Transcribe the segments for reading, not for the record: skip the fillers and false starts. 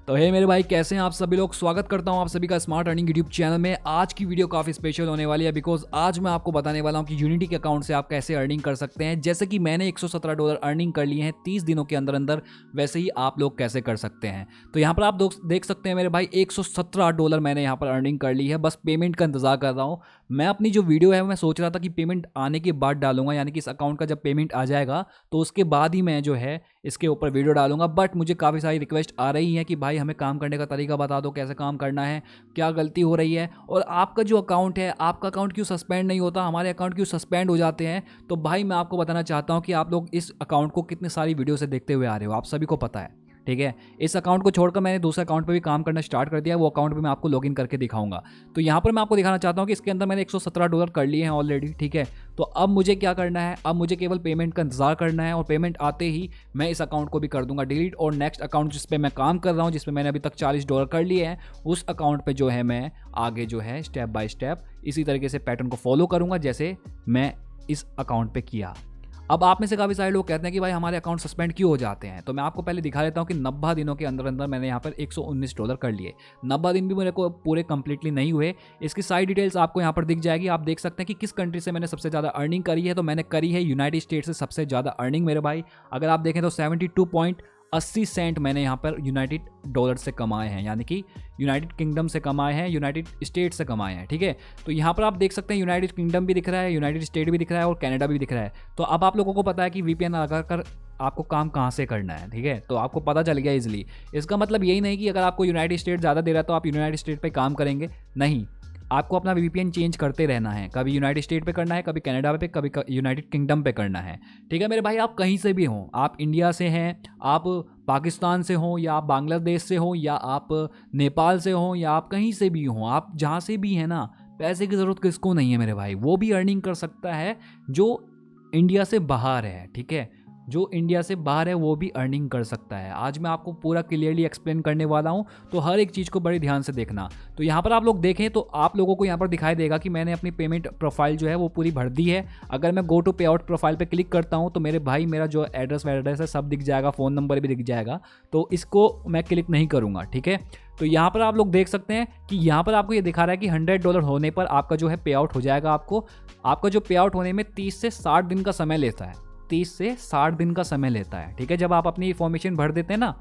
तो हे मेरे भाई, कैसे हैं आप सभी लोग। स्वागत करता हूं आप सभी का स्मार्ट अर्निंग यूट्यूब चैनल में। आज की वीडियो काफ़ी स्पेशल होने वाली है बिकॉज आज मैं आपको बताने वाला हूं कि यूनिटी के अकाउंट से आप कैसे अर्निंग कर सकते हैं। जैसे कि मैंने $117 अर्निंग कर लिए हैं 30 दिनों के अंदर अंदर, वैसे ही आप लोग कैसे कर सकते हैं। तो यहाँ पर आप देख सकते हैं मेरे भाई, $117 मैंने यहाँ पर अर्निंग कर ली है। बस पेमेंट का इंतजार कर रहा हूँ। मैं अपनी जो वीडियो है मैं सोच रहा था कि पेमेंट आने के बाद डालूंगा, यानी कि इस अकाउंट का जब पेमेंट आ जाएगा तो उसके बाद ही मैं जो है इसके ऊपर वीडियो डालूंगा। बट मुझे काफ़ी सारी रिक्वेस्ट आ रही है कि भाई हमें काम करने का तरीका बता दो, कैसे काम करना है, क्या गलती हो रही है, और आपका जो अकाउंट है आपका अकाउंट क्यों सस्पेंड नहीं होता, हमारे अकाउंट क्यों सस्पेंड हो जाते हैं। तो भाई मैं आपको बताना चाहता हूँ कि आप लोग इस अकाउंट को कितनी सारी वीडियो से देखते हुए आ रहे हो, आप सभी को पता है, ठीक है। इस अकाउंट को छोड़कर मैंने दूसरे अकाउंट पे भी काम करना स्टार्ट कर दिया। वो अकाउंट पे मैं आपको लॉगिन करके दिखाऊंगा। तो यहाँ पर मैं आपको दिखाना चाहता हूँ कि इसके अंदर मैंने $117 कर लिए हैं ऑलरेडी, ठीक है। तो अब मुझे क्या करना है, अब मुझे केवल पेमेंट का इंतजार करना है और पेमेंट आते ही मैं इस अकाउंट को भी कर दूंगा डिलीट। और नेक्स्ट अकाउंट जिस पे मैं काम कर रहा हूँ, जिसमें मैंने अभी तक $40 कर लिए हैं, उस अकाउंट पर जो है मैं आगे जो है स्टेप बाय स्टेप इसी तरीके से पैटर्न को फॉलो करूँगा जैसे मैं इस अकाउंट पर किया। अब आप में से काफ़ी सारे लोग कहते हैं कि भाई हमारे अकाउंट सस्पेंड क्यों हो जाते हैं। तो मैं आपको पहले दिखा देता हूँ कि 90 दिनों के अंदर अंदर मैंने यहाँ पर $119 कर लिए। 90 दिन भी मेरे को पूरे कंप्लीटली नहीं हुए। इसकी सारी डिटेल्स आपको यहाँ पर दिख जाएगी। आप देख सकते हैं कि किस कंट्री से मैंने सबसे ज़्यादा अर्निंग करी है। तो मैंने करी है यूनाइटेड स्टेट से सबसे ज़्यादा अर्निंग मेरे भाई। अगर आप देखें तो 72.80 सेंट मैंने यहाँ पर यूनाइटेड डॉलर से कमाए हैं, यानी कि यूनाइटेड किंगडम से कमाए हैं, यूनाइटेड स्टेट से कमाए हैं, ठीक है। तो यहाँ पर आप देख सकते हैं यूनाइटेड किंगडम भी दिख रहा है, यूनाइटेड स्टेट भी दिख रहा है और कनाडा भी दिख रहा है। तो अब आप लोगों को पता है कि वीपीएन लगाकर आपको काम कहाँ से करना है, ठीक है। तो आपको पता चल गया इजीली। इसका मतलब यही नहीं कि अगर आपको यूनाइटेड स्टेट ज़्यादा दे रहा है तो आप यूनाइटेड स्टेट पर काम करेंगे, नहीं। आपको अपना वीपीएन चेंज करते रहना है। कभी यूनाइटेड स्टेट पे करना है, कभी कनाडा पे, कभी यूनाइटेड किंगडम पे करना है, ठीक है मेरे भाई। आप कहीं से भी हों, आप इंडिया से हैं, आप पाकिस्तान से हों, या आप बांग्लादेश से हों, या आप नेपाल से हों, या आप कहीं से भी हों, आप जहाँ से भी हैं ना, पैसे की ज़रूरत किसको नहीं है मेरे भाई। वो भी अर्निंग कर सकता है जो इंडिया से बाहर है, ठीक है। जो इंडिया से बाहर है वो भी अर्निंग कर सकता है। आज मैं आपको पूरा क्लियरली एक्सप्लेन करने वाला हूँ, तो हर एक चीज़ को बड़े ध्यान से देखना। तो यहाँ पर आप लोग देखें तो आप लोगों को यहाँ पर दिखाई देगा कि मैंने अपनी पेमेंट प्रोफाइल जो है वो पूरी भर दी है। अगर मैं गो टू पे आउट प्रोफाइल पे क्लिक करता हूँ तो मेरे भाई मेरा जो एड्रेस है सब दिख जाएगा, फ़ोन नंबर भी दिख जाएगा। तो इसको मैं क्लिक नहीं करूँगा, ठीक है। तो यहाँ पर आप लोग देख सकते हैं कि यहाँ पर आपको ये दिखा रहा है कि $100 होने पर आपका जो है पे आउट हो जाएगा। आपका जो पे आउट होने में 30 से 60 दिन का समय लेता है, 30 से 60 दिन का समय लेता है, ठीक है। जब आप अपनी इन्फॉर्मेशन भर देते हैं ना,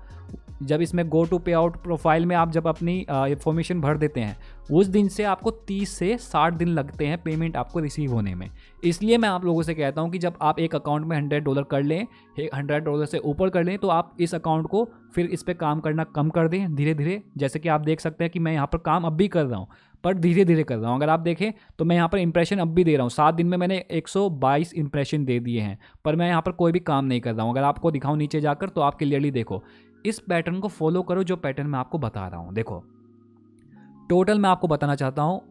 जब इसमें गो टू पे आउट प्रोफाइल में आप जब अपनी इन्फॉर्मेशन भर देते हैं, उस दिन से आपको 30 से 60 दिन लगते हैं पेमेंट आपको रिसीव होने में। इसलिए मैं आप लोगों से कहता हूं कि जब आप एक अकाउंट में $100 कर लें, $100 से ऊपर कर लें, तो आप इस अकाउंट को फिर इस पर काम करना कम कर दें धीरे धीरे। जैसे कि आप देख सकते हैं कि मैं यहाँ पर काम अब भी कर रहा हूँ, पर धीरे धीरे कर रहा हूँ। अगर आप देखें तो मैं यहाँ पर इंप्रेशन अब भी दे रहा हूँ। 7 दिन में मैंने 122 इंप्रेशन दे दिए हैं, पर मैं यहाँ पर कोई भी काम नहीं कर रहा हूँ। अगर आपको दिखाऊँ नीचे जाकर तो आप क्लियरली देखो, इस पैटर्न को फॉलो करो जो पैटर्न मैं आपको बता रहा हूँ। देखो टोटल मैं आपको बताना चाहता हूँ,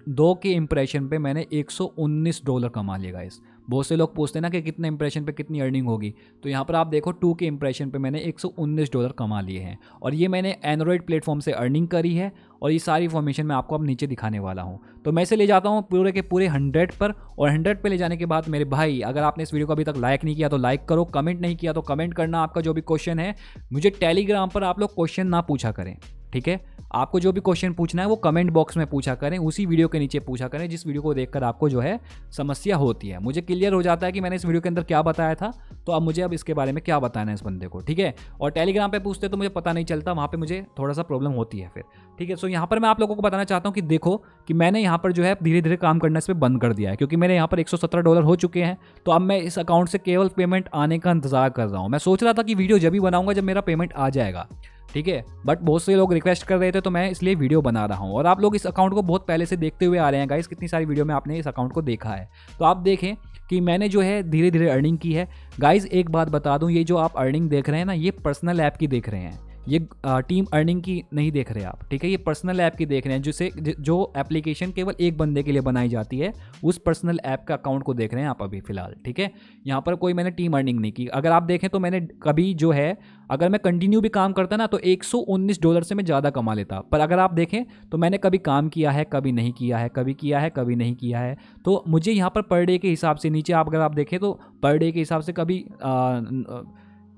2 के इंप्रेशन पे मैंने $119 कमा लिया गाइस। बहुत से लोग पूछते हैं ना कि कितने इंप्रेशन पे कितनी अर्निंग होगी। तो यहाँ पर आप देखो 2 के इंप्रेशन पे मैंने $119 कमा लिए हैं, और ये मैंने एंड्रॉयड प्लेटफॉर्म से अर्निंग करी है। और ये सारी इन्फॉर्मेशन मैं आपको अब नीचे दिखाने वाला हूँ। तो मैं इसे ले जाता हूँ पूरे के पूरे 100 पर, और 100 पे ले जाने के बाद मेरे भाई, अगर आपने इस वीडियो को अभी तक लाइक नहीं किया तो लाइक करो, कमेंट नहीं किया तो कमेंट करना। आपका जो भी क्वेश्चन है, मुझे टेलीग्राम पर आप लोग क्वेश्चन ना पूछा करें, ठीक है। आपको जो भी क्वेश्चन पूछना है वो कमेंट बॉक्स में पूछा करें, उसी वीडियो के नीचे पूछा करें जिस वीडियो को देखकर आपको जो है समस्या होती है। मुझे क्लियर हो जाता है कि मैंने इस वीडियो के अंदर क्या बताया था, तो अब मुझे अब इसके बारे में क्या बताना है इस बंदे को, ठीक है। और टेलीग्राम पे पूछते तो मुझे पता नहीं चलता, वहाँ पे मुझे थोड़ा सा प्रॉब्लम होती है फिर, ठीक है। सो यहाँ पर मैं आप लोगों को बताना चाहता हूँ कि देखो कि मैंने यहाँ पर जो है धीरे धीरे काम करना इस पर बंद कर दिया है, क्योंकि मेरे यहाँ पर $117 हो चुके हैं। तो अब मैं इस अकाउंट से केवल पेमेंट आने का इंतजार कर रहा हूँ। मैं सोच रहा था कि वीडियो जब भी बनाऊंगा जब मेरा पेमेंट आ जाएगा, ठीक है। बट बहुत से लोग रिक्वेस्ट कर रहे थे तो मैं इसलिए वीडियो बना रहा हूँ। और आप लोग इस अकाउंट को बहुत पहले से देखते हुए आ रहे हैं गाइस, कितनी सारी वीडियो में आपने इस अकाउंट को देखा है। तो आप देखें कि मैंने जो है धीरे धीरे अर्निंग की है गाइस। एक बात बता दूं, ये जो आप अर्निंग देख रहे हैं ना, ये पर्सनल ऐप की देख रहे हैं, ये टीम अर्निंग की नहीं देख रहे आप, ठीक है। ये पर्सनल ऐप की देख रहे हैं, जिसे जो एप्लीकेशन केवल एक बंदे के लिए बनाई जाती है, उस पर्सनल ऐप का अकाउंट को देख रहे हैं आप अभी फिलहाल, ठीक है। यहाँ पर कोई मैंने टीम अर्निंग नहीं की। अगर आप देखें तो मैंने कभी जो है, अगर मैं कंटिन्यू भी काम करता ना तो $119 से मैं ज़्यादा कमा लेता। पर अगर आप देखें तो मैंने कभी काम किया है, कभी नहीं किया है, कभी किया है, कभी नहीं किया है। तो मुझे यहाँ पर पर डे के हिसाब से, नीचे आप अगर आप देखें तो पर डे के हिसाब से कभी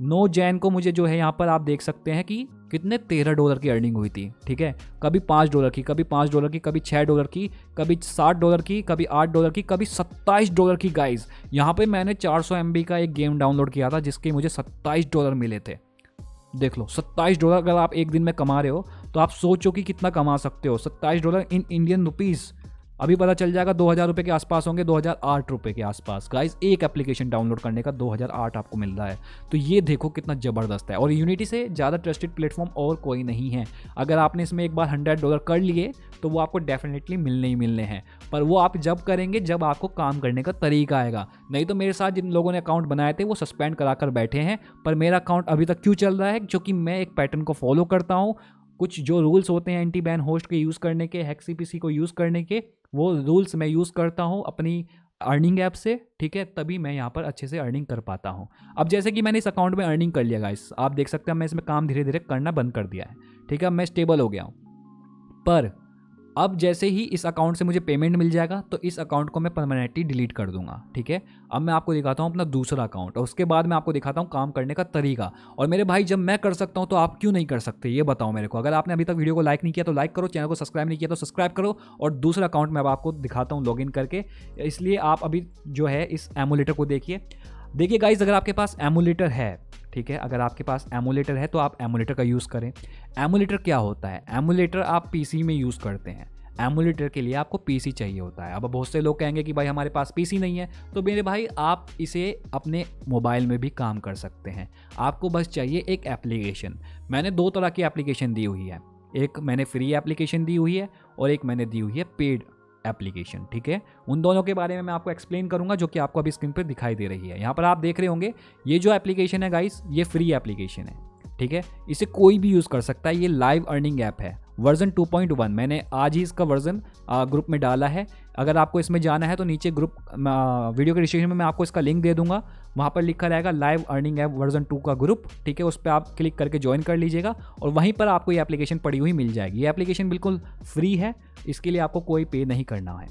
9 जैन को मुझे जो है यहाँ पर आप देख सकते हैं कि कितने $13 की अर्निंग हुई थी। ठीक है, कभी $5 की, कभी $5 की, कभी $6 की, कभी $7 की, कभी $8 की, कभी $27 की। गाइज यहाँ पे मैंने 400 MB का एक गेम डाउनलोड किया था जिसके मुझे $27 मिले थे। देख लो, $27 अगर आप एक दिन में कमा रहे हो तो आप सोचो कि कितना कमा सकते हो। $27 इन इंडियन रुपीज़ अभी पता चल जाएगा 2000 रुपये के आसपास होंगे, 2008 रुपये के आसपास। गाइस एक एप्लीकेशन डाउनलोड करने का 2008 आपको मिल रहा है, तो ये देखो कितना ज़बरदस्त है। और यूनिटी से ज़्यादा ट्रस्टेड प्लेटफॉर्म और कोई नहीं है। अगर आपने इसमें एक बार $100 कर लिए तो वो आपको डेफिनेटली मिलने ही मिलने हैं, पर वो आप जब करेंगे जब आपको काम करने का तरीका आएगा। नहीं तो मेरे साथ जिन लोगों ने अकाउंट बनाए थे वो सस्पेंड करा कर बैठे हैं, पर मेरा अकाउंट अभी तक क्यों चल रहा है? क्योंकि मैं एक पैटर्न को फॉलो करता हूँ। कुछ जो रूल्स होते हैं एंटी बैन होस्ट के यूज़ करने के, हेक्सीपीसी को यूज़ करने के, वो रूल्स मैं यूज़ करता हूँ अपनी अर्निंग ऐप से। ठीक है, तभी मैं यहाँ पर अच्छे से अर्निंग कर पाता हूँ। अब जैसे कि मैंने इस अकाउंट में अर्निंग कर लिया गाइस, आप देख सकते हैं मैं इसमें काम धीरे धीरे करना बंद कर दिया है। ठीक है, मैं स्टेबल हो गया हूँ। पर अब जैसे ही इस अकाउंट से मुझे पेमेंट मिल जाएगा तो इस अकाउंट को मैं परमानेंटली डिलीट कर दूंगा। ठीक है, अब मैं आपको दिखाता हूँ अपना दूसरा अकाउंट और उसके बाद मैं आपको दिखाता हूँ काम करने का तरीका। और मेरे भाई जब मैं कर सकता हूँ तो आप क्यों नहीं कर सकते, ये बताओ मेरे को। अगर आपने अभी तक वीडियो को लाइक नहीं किया तो लाइक करो, चैनल को सब्सक्राइब नहीं किया तो सब्सक्राइब करो। और दूसरा अकाउंट मैं अब आपको दिखाता हूँ लॉगिन करके, इसलिए आप अभी जो है इस एमुलेटर को देखिए गाइज, अगर आपके पास एमुलेटर है, ठीक है, अगर आपके पास एमुलेटर है तो आप एमुलेटर का यूज़ करें। एमुलेटर क्या होता है? एमुलेटर आप पीसी में यूज़ करते हैं। एमुलेटर के लिए आपको पीसी चाहिए होता है। अब बहुत से लोग कहेंगे कि भाई हमारे पास पीसी नहीं है, तो मेरे भाई आप इसे अपने मोबाइल में भी काम कर सकते हैं। आपको बस चाहिए एक एप्लीकेशन। मैंने 2 तरह की एप्लीकेशन दी हुई है, एक मैंने फ्री एप्लीकेशन दी हुई है और एक मैंने दी हुई है पेड एप्लीकेशन। ठीक है, उन दोनों के बारे में मैं आपको एक्सप्लेन करूंगा, जो कि आपको अभी स्क्रीन पर दिखाई दे रही है। यहाँ पर आप देख रहे होंगे ये जो एप्लीकेशन है गाइस, ये फ्री एप्लीकेशन है। ठीक है, इसे कोई भी यूज़ कर सकता है। ये लाइव अर्निंग ऐप है, वर्जन 2.1। मैंने आज ही इसका वर्जन ग्रुप में डाला है। अगर आपको इसमें जाना है तो नीचे ग्रुप वीडियो के डिस्क्रिप्शन में मैं आपको इसका लिंक दे दूंगा, वहाँ पर लिखा रहेगा लाइव अर्निंग ऐप वर्जन 2 का ग्रुप। ठीक है, उस पर आप क्लिक करके ज्वाइन कर लीजिएगा और वहीं पर आपको ये एप्लीकेशन पड़ी हुई मिल जाएगी। ये एप्लीकेशन बिल्कुल फ्री है, इसके लिए आपको कोई पे नहीं करना है।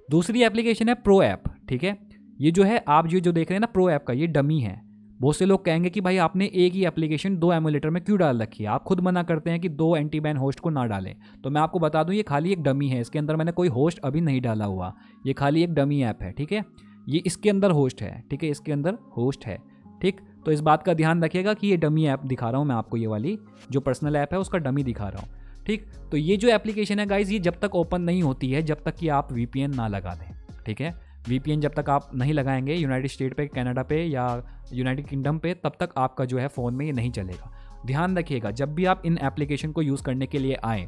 दूसरी एप्लीकेशन है प्रो ऐप। ठीक है, ये जो है आप जो देख रहे हैं ना प्रो ऐप का, ये डमी है। बहुत से लोग कहेंगे कि भाई आपने एक ही एप्लीकेशन 2 एमुलेटर में क्यों डाल रखी है? आप खुद मना करते हैं कि 2 एंटी बैन होस्ट को ना डालें। तो मैं आपको बता दूं, ये खाली एक डमी है, इसके अंदर मैंने कोई होस्ट अभी नहीं डाला हुआ। ये खाली एक डमी ऐप है। ठीक है, ये इसके अंदर होस्ट है। ठीक है, इसके अंदर होस्ट है। ठीक, तो इस बात का ध्यान रखिएगा कि ये डमी ऐप दिखा रहा हूँ मैं आपको, ये वाली जो पर्सनल ऐप है उसका डमी दिखा रहा हूँ। ठीक, तो ये जो एप्लीकेशन है गाइज, ये जब तक ओपन नहीं होती है, जब तक कि आप VPN ना लगा दें। ठीक है, VPN जब तक आप नहीं लगाएंगे यूनाइटेड स्टेट पे, कनाडा पे या यूनाइटेड किंगडम पे, तब तक आपका जो है फ़ोन में ये नहीं चलेगा। ध्यान रखिएगा जब भी आप इन एप्लीकेशन को यूज़ करने के लिए आएँ,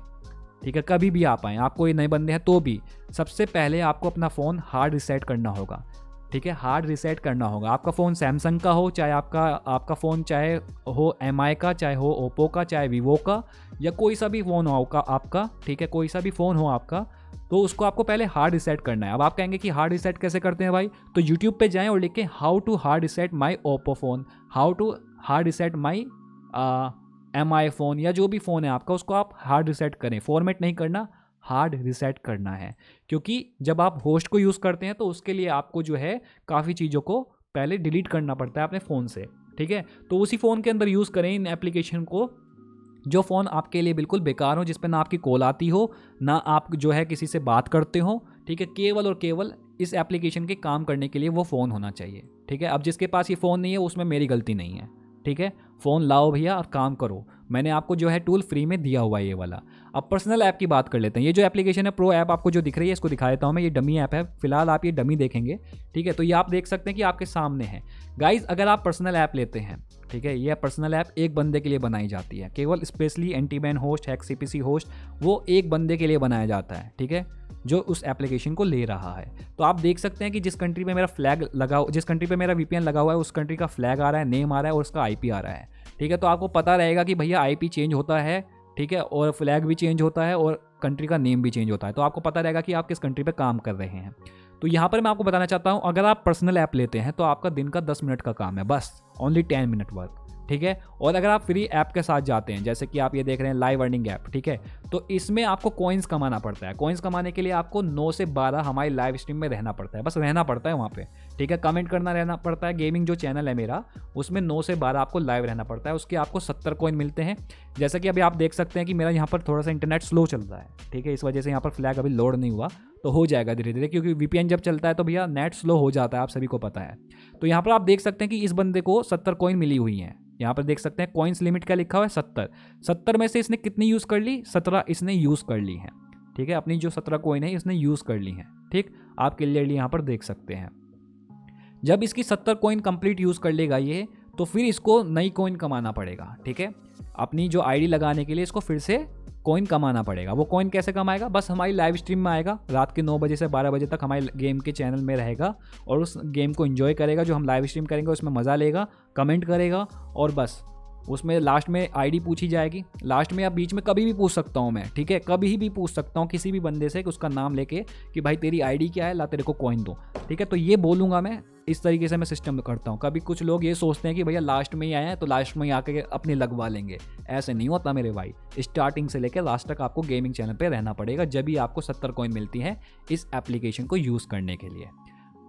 ठीक है, कभी भी आप आएँ, आप कोई नए बंदे हैं तो भी, सबसे पहले आपको अपना फ़ोन हार्ड रीसेट करना होगा। ठीक है, हार्ड रीसेट करना होगा। आपका फ़ोन सैमसंग का हो, चाहे आपका फ़ोन चाहे हो MI का, चाहे हो ओप्पो का, चाहे वीवो का, या कोई सा भी फ़ोन हो आपका। ठीक है, कोई सा भी फ़ोन हो आपका, तो उसको आपको पहले हार्ड रीसेट करना है। अब आप कहेंगे कि हार्ड रीसेट कैसे करते हैं भाई? तो यूट्यूब पे जाएं और लिखें how to hard reset my Oppo phone, how to hard reset my MI phone, या जो भी फ़ोन है आपका उसको आप हार्ड रीसेट करें। फॉर्मेट नहीं करना, हार्ड रीसेट करना है। क्योंकि जब आप होस्ट को यूज़ करते हैं तो उसके लिए आपको जो है काफ़ी चीज़ों को पहले डिलीट करना पड़ता है अपने फ़ोन से। ठीक है, तो उसी फ़ोन के अंदर यूज़ करें इन एप्लीकेशन को, जो फ़ोन आपके लिए बिल्कुल बेकार हो, जिस पर ना आपकी कॉल आती हो, ना आप जो है किसी से बात करते हो। ठीक है, केवल और केवल इस एप्लीकेशन के काम करने के लिए वो फ़ोन होना चाहिए। ठीक है, अब जिसके पास ये फ़ोन नहीं है उसमें मेरी गलती नहीं है। ठीक है, फ़ोन लाओ भैया और काम करो। मैंने आपको जो है टूल फ्री में दिया हुआ है ये वाला। अब पर्सनल ऐप की बात कर लेते हैं। ये जो एप्लीकेशन है प्रो ऐप आपको जो दिख रही है, इसको दिखा देता हूँ मैं। ये डमी ऐप है, फिलहाल आप ये डमी देखेंगे। ठीक है, तो ये आप देख सकते हैं कि आपके सामने है। गाइज अगर आप पर्सनल ऐप लेते हैं, ठीक है, ये पर्सनल ऐप एक बंदे के लिए बनाई जाती है, केवल स्पेशली एंटी बैन होस्ट, हेक्सीपीसी होस्ट, वो एक बंदे के लिए बनाया जाता है। ठीक है, जो उस एप्लीकेशन को ले रहा है। तो आप देख सकते हैं कि जिस कंट्री पे मेरा फ्लैग लगा, जिस कंट्री पे मेरा VPN लगा हुआ है, उस कंट्री का फ्लैग आ रहा है, नेम आ रहा है और उसका IP आ रहा है। ठीक है, तो आपको पता रहेगा कि भैया IP चेंज होता है। ठीक है, और फ्लैग भी चेंज होता है और कंट्री का नेम भी चेंज होता है, तो आपको पता रहेगा कि आप किस कंट्री पे काम कर रहे हैं। तो यहाँ पर मैं आपको बताना चाहता हूँ, अगर आप पर्सनल ऐप लेते हैं तो आपका दिन का 10 मिनट का काम है, बस ओनली 10 मिनट वर्क। ठीक है। और अगर आप फ्री ऐप के साथ जाते हैं, जैसे कि आप ये देख रहे हैं लाइव अर्निंग ऐप, ठीक है, तो इसमें आपको कॉइन्स कमाना पड़ता है। कॉइन्स कमाने के लिए आपको 9 से 12 हमारी लाइव स्ट्रीम में रहना पड़ता है, बस रहना पड़ता है वहाँ पे, ठीक है। कमेंट करना रहना पड़ता है। गेमिंग जो चैनल है मेरा, उसमें 9 से 12 आपको लाइव रहना पड़ता है। उसके आपको 70 कॉइन मिलते हैं। जैसा कि अभी आप देख सकते हैं कि मेरा यहाँ पर थोड़ा सा इंटरनेट स्लो चल रहा है, ठीक है, इस वजह से यहाँ पर फ्लैग अभी लोड नहीं हुआ, तो हो जाएगा धीरे धीरे, क्योंकि VPN जब चलता है तो भैया नेट स्लो हो जाता है, आप सभी को पता है। तो यहाँ पर आप देख सकते हैं कि इस बंदे को 70 कॉइन मिली हुई हैं। यहाँ पर देख सकते हैं कॉइन्स लिमिट क्या लिखा हुआ है, 70 में से इसने कितनी यूज़ कर ली, 17 इसने यूज़ कर ली है, ठीक है। अपनी जो 17 कॉइन है इसने यूज़ कर ली है, ठीक, आप क्लियरली यहाँ पर देख सकते हैं। जब इसकी 70 कॉइन कंप्लीट यूज़ कर लेगा ये, तो फिर इसको नई कॉइन कमाना पड़ेगा, ठीक है। अपनी जो आईडी लगाने के लिए इसको फिर से कॉइन कमाना पड़ेगा। वो कॉइन कैसे कमाएगा, बस हमारी लाइव स्ट्रीम में आएगा, रात के 9 बजे से 12 बजे तक हमारे गेम के चैनल में रहेगा और उस गेम को एंजॉय करेगा, जो हम लाइव स्ट्रीम करेंगे उसमें मज़ा लेगा, कमेंट करेगा, और बस उसमें लास्ट में आईडी पूछी जाएगी। लास्ट में या बीच में कभी भी पूछ सकता हूँ मैं, ठीक है, कभी भी पूछ सकता हूँ किसी भी बंदे से कि उसका नाम लेके कि भाई तेरी आईडी क्या है, ला तेरे को कॉइन दो, ठीक है। तो ये बोलूँगा मैं, इस तरीके से मैं सिस्टम करता हूँ। कभी कुछ लोग ये सोचते हैं कि भैया लास्ट में ही आए हैं तो लास्ट में ही आके अपने लगवा लेंगे, ऐसे नहीं होता मेरे भाई। स्टार्टिंग से लेकर लास्ट तक आपको गेमिंग चैनल पे रहना पड़ेगा, जब भी आपको 70 कॉइन मिलती है इस एप्लीकेशन को यूज़ करने के लिए।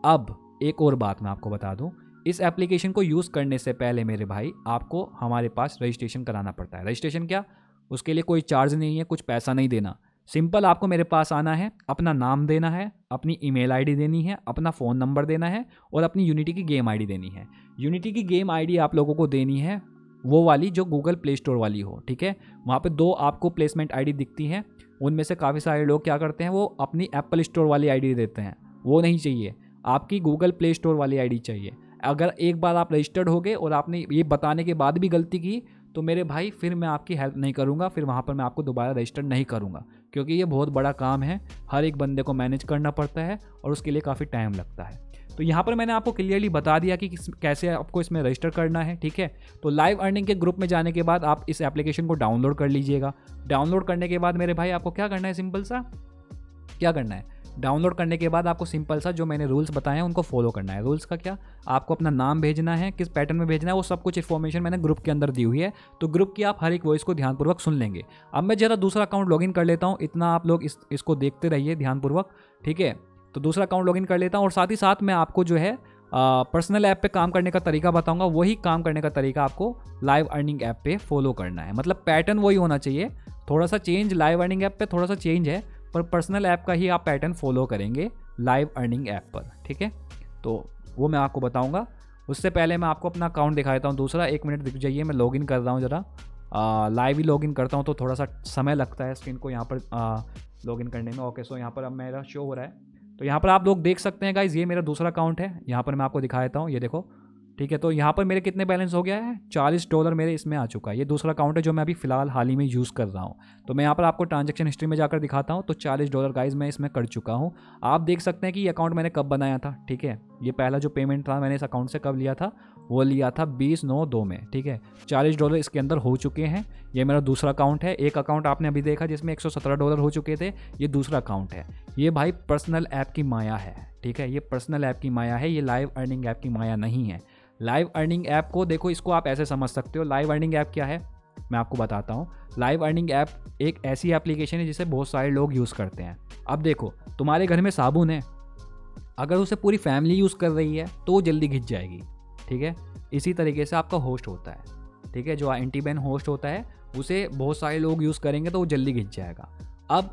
अब एक और बात मैं आपको बता दूँ, इस एप्लीकेशन को यूज़ करने से पहले मेरे भाई आपको हमारे पास रजिस्ट्रेशन कराना पड़ता है। रजिस्ट्रेशन क्या, उसके लिए कोई चार्ज नहीं है, कुछ पैसा नहीं देना। सिंपल आपको मेरे पास आना है, अपना नाम देना है, अपनी ईमेल आईडी देनी है, अपना फ़ोन नंबर देना है और अपनी यूनिटी की गेम आईडी देनी है। यूनिटी की गेम आईडी आप लोगों को देनी है वो वाली जो गूगल प्ले स्टोर वाली हो, ठीक है। वहाँ पे 2 आपको प्लेसमेंट आईडी दिखती हैं, उनमें से काफ़ी सारे लोग क्या करते हैं, वो अपनी एप्पल स्टोर वाली आईडी देते हैं। वो नहीं चाहिए, आपकी गूगल प्ले स्टोर वाली आईडी चाहिए। अगर एक बार आप रजिस्टर्ड हो गए और आपने ये बताने के बाद भी गलती की, तो मेरे भाई फिर मैं आपकी हेल्प नहीं करूँगा, फिर वहाँ पर मैं आपको दोबारा रजिस्टर नहीं करूँगा, क्योंकि ये बहुत बड़ा काम है, हर एक बंदे को मैनेज करना पड़ता है और उसके लिए काफ़ी टाइम लगता है। तो यहाँ पर मैंने आपको क्लियरली बता दिया कि कैसे आपको इसमें रजिस्टर करना है, ठीक है। तो लाइव अर्निंग के ग्रुप में जाने के बाद आप इस एप्लीकेशन को डाउनलोड कर लीजिएगा। डाउनलोड करने के बाद मेरे भाई आपको क्या करना है, सिंपल सा क्या करना है, डाउनलोड करने के बाद आपको सिंपल सा जो मैंने रूल्स बताए हैं उनको फॉलो करना है। रूल्स का क्या, आपको अपना नाम भेजना है, किस पैटर्न में भेजना है, वो सब कुछ इन्फॉर्मेशन मैंने ग्रुप के अंदर दी हुई है। तो ग्रुप की आप हर एक वॉइस को ध्यानपूर्वक सुन लेंगे। अब मैं जरा दूसरा अकाउंट लॉगिन कर लेता हूँ, इतना आप लोग इसको देखते रहिए ध्यानपूर्वक, ठीक है। तो दूसरा अकाउंट लॉगिन कर लेता हूँ और साथ ही साथ मैं आपको जो है पर्सनल ऐप पे काम करने का तरीका बताऊंगा। वही काम करने का तरीका आपको लाइव अर्निंग ऐप पे फॉलो करना है, मतलब पैटर्न वही होना चाहिए, थोड़ा सा चेंज लाइव अर्निंग ऐप पे थोड़ा सा चेंज है, पर पर्सनल ऐप का ही आप पैटर्न फॉलो करेंगे लाइव अर्निंग ऐप पर, ठीक है। तो वो मैं आपको बताऊंगा। उससे पहले मैं आपको अपना अकाउंट दिखा देता हूँ दूसरा। 1 मिनट दिख जाइए, मैं लॉगिन कर रहा हूँ जरा, लाइव ही लॉगिन करता हूँ तो थोड़ा सा समय लगता है स्क्रीन को यहाँ पर लॉगिन करने में। ओके, सो यहाँ पर अब मेरा शो हो रहा है, तो यहाँ पर आप लोग देख सकते हैं गाइज, ये मेरा दूसरा अकाउंट है। यहाँ पर मैं आपको दिखा देता हूँ, ये देखो, ठीक है। तो यहाँ पर मेरे कितने बैलेंस हो गया है, $40 मेरे इसमें आ चुका है। ये दूसरा अकाउंट है जो मैं अभी फिलहाल हाल ही में यूज़ कर रहा हूँ। तो मैं यहाँ पर आपको ट्रांजैक्शन हिस्ट्री में जाकर दिखाता हूँ। तो $40 गाइज मैं इसमें कर चुका हूँ। आप देख सकते हैं कि ये अकाउंट मैंने कब बनाया था, ठीक है। ये पहला जो पेमेंट था मैंने इस अकाउंट से कब लिया था, वो लिया था 20/9/2 में, ठीक है। $40 इसके अंदर हो चुके हैं। ये मेरा दूसरा अकाउंट है। एक अकाउंट आपने अभी देखा जिसमें $117 हो चुके थे, ये दूसरा अकाउंट है। ये भाई पर्सनल ऐप की माया है, ठीक है। ये पर्सनल ऐप की माया है, ये लाइव अर्निंग ऐप की माया नहीं है। लाइव अर्निंग ऐप को देखो, इसको आप ऐसे समझ सकते हो। लाइव अर्निंग ऐप क्या है मैं आपको बताता हूँ। लाइव अर्निंग ऐप एक ऐसी एप्लीकेशन है जिसे बहुत सारे लोग यूज़ करते हैं। अब देखो, तुम्हारे घर में साबुन है, अगर उसे पूरी फैमिली यूज़ कर रही है तो वो जल्दी घिस जाएगी, ठीक है। इसी तरीके से आपका होस्ट होता है, ठीक है। जो एंटीबैन होस्ट होता है उसे बहुत सारे लोग यूज़ करेंगे तो वो जल्दी घिस जाएगा। अब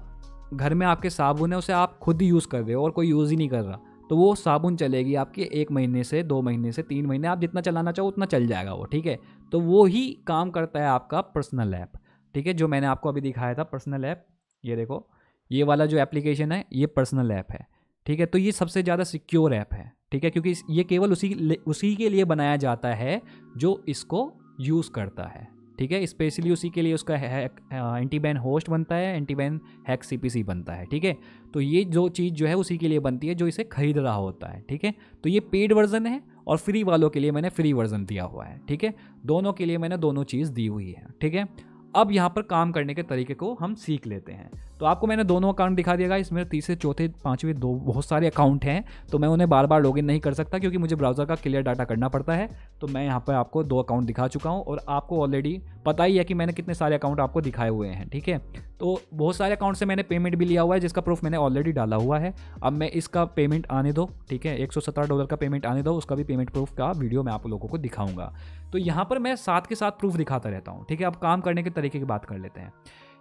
घर में आपके साबुन है, उसे आप खुद ही यूज़ कर रहे हो और कोई यूज़ ही नहीं कर रहा, तो वो साबुन चलेगी आपके 1 महीने से 2 महीने से 3 महीने, आप जितना चलाना चाहो उतना चल जाएगा वो, ठीक है। तो वो ही काम करता है आपका पर्सनल ऐप, ठीक है। जो मैंने आपको अभी दिखाया था पर्सनल ऐप, ये देखो, ये वाला जो एप्लीकेशन है ये पर्सनल ऐप है, ठीक है। तो ये सबसे ज़्यादा सिक्योर ऐप है, ठीक है, क्योंकि ये केवल उसी के लिए बनाया जाता है जो इसको यूज़ करता है, ठीक है। स्पेशली उसी के लिए उसका एंटीबैन होस्ट बनता है, एंटीबैन हैक CPC बनता है, ठीक है। तो ये जो चीज़ जो है उसी के लिए बनती है जो इसे खरीद रहा होता है, ठीक है। तो ये पेड वर्जन है और फ्री वालों के लिए मैंने फ्री वर्जन दिया हुआ है, ठीक है। दोनों के लिए मैंने दोनों चीज़ दी हुई है, ठीक है। अब यहाँ पर काम करने के तरीके को हम सीख लेते हैं। तो आपको मैंने दोनों अकाउंट दिखा दिया गाइस, मेरे तीसरे चौथे पांचवें दो बहुत सारे अकाउंट हैं, तो मैं उन्हें बार बार लॉगिन नहीं कर सकता क्योंकि मुझे ब्राउज़र का क्लियर डाटा करना पड़ता है। तो मैं यहाँ पर आपको 2 अकाउंट दिखा चुका हूँ और आपको ऑलरेडी पता ही है कि मैंने कितने सारे अकाउंट आपको दिखाए हुए हैं, ठीक है। तो बहुत सारे अकाउंट से मैंने पेमेंट भी लिया हुआ है जिसका प्रूफ मैंने ऑलरेडी डाला हुआ है। अब मैं इसका पेमेंट आने दो, ठीक है, $117 का पेमेंट आने दो, उसका भी पेमेंट प्रूफ का वीडियो मैं आप लोगों को दिखाऊंगा। तो यहाँ पर मैं साथ के साथ प्रूफ दिखाता रहता हूँ, ठीक है। अब काम करने के तरीके की बात कर लेते हैं।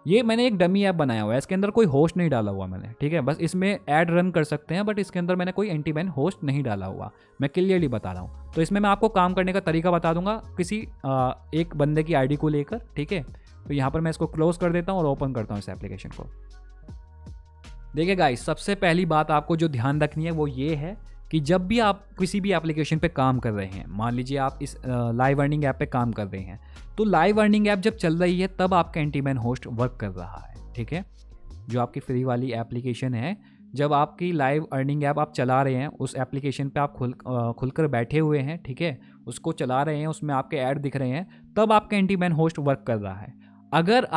ये मैंने एक डमी ऐप बनाया हुआ है, इसके अंदर कोई होस्ट नहीं डाला हुआ मैंने, ठीक है। बस इसमें ऐड रन कर सकते हैं, बट इसके अंदर मैंने कोई एंटी बैन होस्ट नहीं डाला हुआ, मैं क्लियरली बता रहा हूँ। तो इसमें मैं आपको काम करने का तरीका बता दूंगा किसी एक बंदे की आईडी को लेकर, ठीक है। तो यहाँ पर मैं इसको क्लोज कर देता हूँ और ओपन करता हूँ इस एप्लीकेशन को। देखिए गाइस, सबसे पहली बात आपको जो ध्यान रखनी है वो ये है कि जब भी आप किसी भी एप्लीकेशन पे काम कर रहे हैं, मान लीजिए आप इस लाइव अर्निंग ऐप पे काम कर रहे हैं, तो लाइव अर्निंग ऐप जब चल रही है तब आपका एंटी बैन होस्ट वर्क कर रहा है, ठीक है। जो आपकी फ्री वाली एप्लीकेशन है, जब आपकी लाइव अर्निंग ऐप आप चला रहे हैं, उस एप्लीकेशन पे आप खुलकर बैठे हुए हैं, ठीक है, उसको चला रहे हैं, उसमें आपके ऐड दिख रहे हैं, तब आपका एंटी बैन होस्ट वर्क कर रहा है। अगर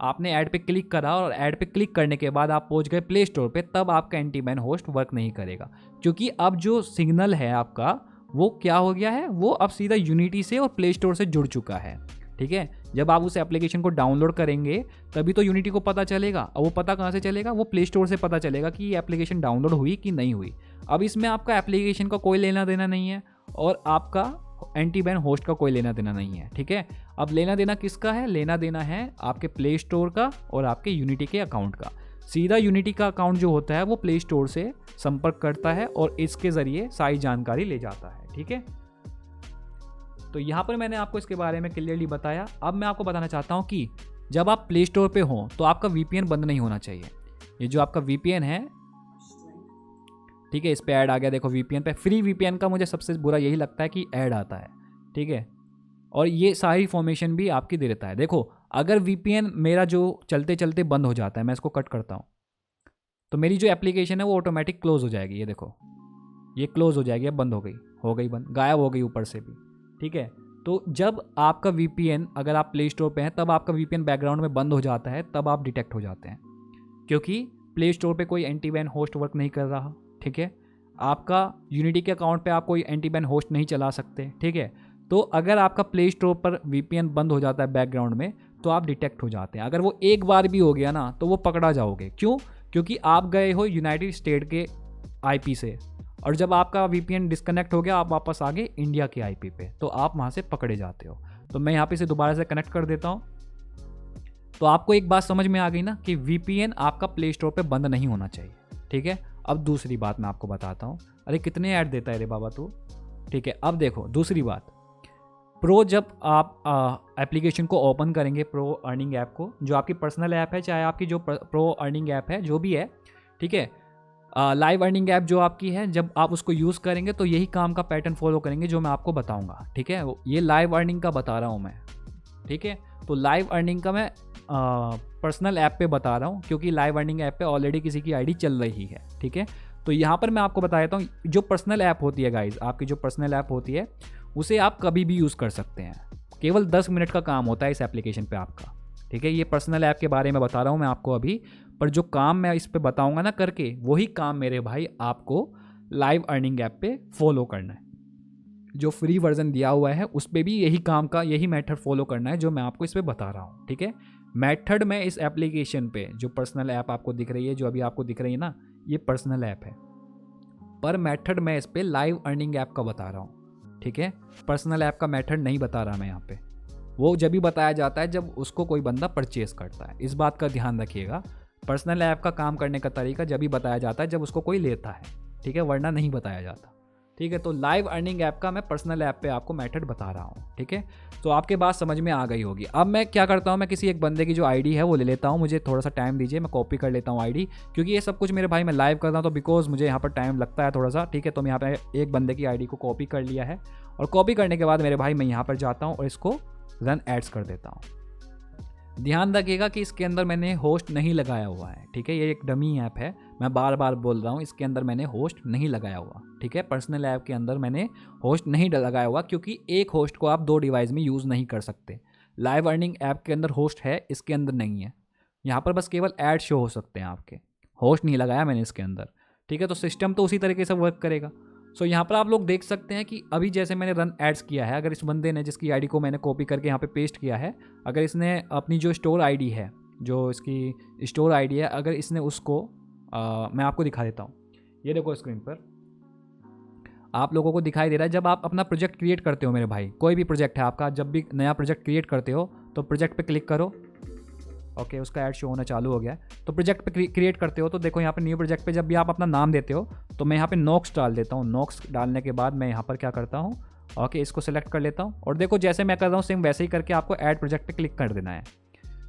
आपने ऐड पे क्लिक करा और ऐड पे क्लिक करने के बाद आप पहुंच गए प्ले स्टोर पे, तब आपका एंटी बैन होस्ट वर्क नहीं करेगा, क्योंकि अब जो सिग्नल है आपका वो क्या हो गया है, वो अब सीधा यूनिटी से और प्ले स्टोर से जुड़ चुका है, ठीक है। जब आप उस एप्लीकेशन को डाउनलोड करेंगे तभी तो यूनिटी को पता चलेगा, और वो पता कहाँ से चलेगा, वो प्ले स्टोर से पता चलेगा कि ये एप्लीकेशन डाउनलोड हुई कि नहीं हुई। अब इसमें आपका एप्लीकेशन का कोई लेना देना नहीं है और आपका एंटी बैन होस्ट का कोई लेना देना नहीं है, ठीक है। अब लेना देना किसका है, लेना देना है आपके प्ले स्टोर का और आपके यूनिटी के अकाउंट का। सीधा यूनिटी का अकाउंट जो होता है वो प्ले स्टोर से संपर्क करता है और इसके ज़रिए सारी जानकारी ले जाता है, ठीक है। तो यहाँ पर मैंने आपको इसके बारे में क्लियरली बताया। अब मैं आपको बताना चाहता हूँ कि जब आप प्ले स्टोर पे हो तो आपका VPN बंद नहीं होना चाहिए। ये जो आपका VPN है, ठीक है, इस पे ऐड आ गया, देखो VPN पे। फ्री VPN का मुझे सबसे बुरा यही लगता है कि ऐड आता है, ठीक है, और ये सारी इन्फॉर्मेशन भी आपकी दे देता है। देखो, अगर VPN मेरा जो चलते चलते बंद हो जाता है, मैं इसको कट करता हूँ, तो मेरी जो एप्लीकेशन है वो ऑटोमेटिक क्लोज हो जाएगी। ये देखो, ये क्लोज हो जाएगी, अब बंद हो गई बंद, गायब हो गई ऊपर से भी, ठीक है। तो जब आपका VPN, अगर आप प्ले स्टोर पे हैं तब आपका VPN बैकग्राउंड में बंद हो जाता है, तब आप डिटेक्ट हो जाते हैं, क्योंकि प्ले स्टोर पे कोई एंटी बैन होस्ट वर्क नहीं कर रहा, ठीक है। आपका यूनिटी के अकाउंट पे आप कोई एंटी बैन होस्ट नहीं चला सकते, ठीक है। तो अगर आपका प्ले स्टोर पर VPN बंद हो जाता है बैकग्राउंड में, तो आप डिटेक्ट हो जाते हैं। अगर वो एक बार भी हो गया ना, तो वो पकड़ा जाओगे। क्यों? क्योंकि आप गए हो यूनाइटेड स्टेट के IP से, और जब आपका VPN डिस्कनेक्ट हो गया, आप वापस आ गए इंडिया के IP पे, तो आप वहाँ से पकड़े जाते हो। तो मैं यहाँ पे से दोबारा से कनेक्ट कर देता हूँ। तो आपको एक बात समझ में आ गई ना कि VPN आपका प्ले स्टोर पे बंद नहीं होना चाहिए, ठीक है। अब दूसरी बात मैं आपको बताता हूँ। अरे कितने ऐड देता है रे बाबा तू, ठीक है। अब देखो दूसरी बात, प्रो, जब आप एप्लीकेशन को ओपन करेंगे, प्रो अर्निंग ऐप को, जो आपकी पर्सनल ऐप है, चाहे आपकी जो प्रो अर्निंग ऐप है, जो भी है, ठीक है, लाइव अर्निंग ऐप जो आपकी है, जब आप उसको यूज़ करेंगे तो यही काम का पैटर्न फॉलो करेंगे जो मैं आपको बताऊंगा, ठीक है। ये लाइव अर्निंग का बता रहा हूँ मैं, ठीक है। तो लाइव अर्निंग का मैं पर्सनल ऐप पे बता रहा हूँ, क्योंकि लाइव अर्निंग ऐप पे ऑलरेडी किसी की आईडी चल रही है, ठीक है। तो यहाँ पर मैं आपको बता देता हूँ, जो पर्सनल ऐप होती है गाइज, आपकी जो पर्सनल ऐप होती है उसे आप कभी भी यूज़ कर सकते हैं। केवल 10 मिनट का काम होता है इस एप्लीकेशन पे आपका, ठीक है। ये पर्सनल ऐप के बारे में बता रहा हूँ मैं आपको अभी, पर जो काम मैं इस पे बताऊँगा ना करके, वही काम मेरे भाई आपको लाइव अर्निंग ऐप पे फॉलो करना है। जो फ्री वर्जन दिया हुआ है उस पर भी यही काम का, यही मेथड फॉलो करना है जो मैं आपको इस पर बता रहा हूँ, ठीक है। मेथड में इस एप्लीकेशन पे जो पर्सनल ऐप आपको दिख रही है, जो अभी आपको दिख रही है ना, ये पर्सनल ऐप है, पर मेथड मैं इस पर लाइव अर्निंग ऐप का बता रहा हूँ, ठीक है। पर्सनल ऐप का मेथड नहीं बता रहा मैं यहाँ पे, वो जब भी बताया जाता है जब उसको कोई बंदा परचेज करता है। इस बात का ध्यान रखिएगा, पर्सनल ऐप का काम करने का तरीका जब भी बताया जाता है जब उसको कोई लेता है, ठीक है, वरना नहीं बताया जाता, ठीक है। तो लाइव अर्निंग ऐप का मैं पर्सनल ऐप पे आपको मेथड बता रहा हूँ, ठीक है। तो आपके बात समझ में आ गई होगी। अब मैं क्या करता हूँ, मैं किसी एक बंदे की जो आईडी है वो ले लेता हूँ, मुझे थोड़ा सा टाइम दीजिए, मैं कॉपी कर लेता हूँ आईडी, क्योंकि ये सब कुछ मेरे भाई मैं लाइव कर रहा हूँ, तो बिकॉज मुझे यहाँ पर टाइम लगता है थोड़ा सा, ठीक है। तो मैं यहाँ पर एक बंदे की आईडी को कॉपी कर लिया है, और कॉपी करने के बाद मेरे भाई मैं यहाँ पर जाता हूँ और इसको रन एड्स कर देता हूँ। ध्यान रखिएगा कि इसके अंदर मैंने होस्ट नहीं लगाया हुआ है, ठीक है। ये एक डमी ऐप है, मैं बार बार बोल रहा हूँ, इसके अंदर मैंने होस्ट नहीं लगाया हुआ, ठीक है। पर्सनल ऐप के अंदर मैंने होस्ट नहीं लगाया हुआ, क्योंकि एक होस्ट को आप 2 डिवाइस में यूज़ नहीं कर सकते। लाइव अर्निंग ऐप के अंदर होस्ट है, इसके अंदर नहीं है। यहाँ पर बस केवल ऐड शो हो सकते हैं आपके, होस्ट नहीं लगाया मैंने इसके अंदर, ठीक है। तो सिस्टम तो उसी तरीके से वर्क करेगा। सो यहाँ पर आप लोग देख सकते हैं कि अभी जैसे मैंने रन एड्स किया है, अगर इस बंदे ने जिसकी आईडी को मैंने कॉपी करके यहाँ पे पेस्ट किया है, अगर इसने अपनी जो स्टोर आईडी है, जो इसकी स्टोर आईडी है, अगर इसने उसको मैं आपको दिखा देता हूँ। ये देखो स्क्रीन पर आप लोगों को दिखाई दे रहा है। जब आप अपना प्रोजेक्ट क्रिएट करते हो मेरे भाई, कोई भी प्रोजेक्ट है आपका, जब भी नया प्रोजेक्ट क्रिएट करते हो तो प्रोजेक्ट पे क्लिक करो। ओके, उसका ऐड शो होना चालू हो गया है। तो प्रोजेक्ट पे क्रिएट करते हो तो देखो यहाँ पे न्यू प्रोजेक्ट पे जब भी आप अपना नाम देते हो तो मैं यहाँ पे नोक्स डाल देता हूँ। नोक्स डालने के बाद मैं यहाँ पर क्या करता हूँ, ओके, इसको सेलेक्ट कर लेता हूँ और देखो जैसे मैं कर रहा हूँ सेम वैसे ही करके आपको ऐड प्रोजेक्ट पे क्लिक कर देना है,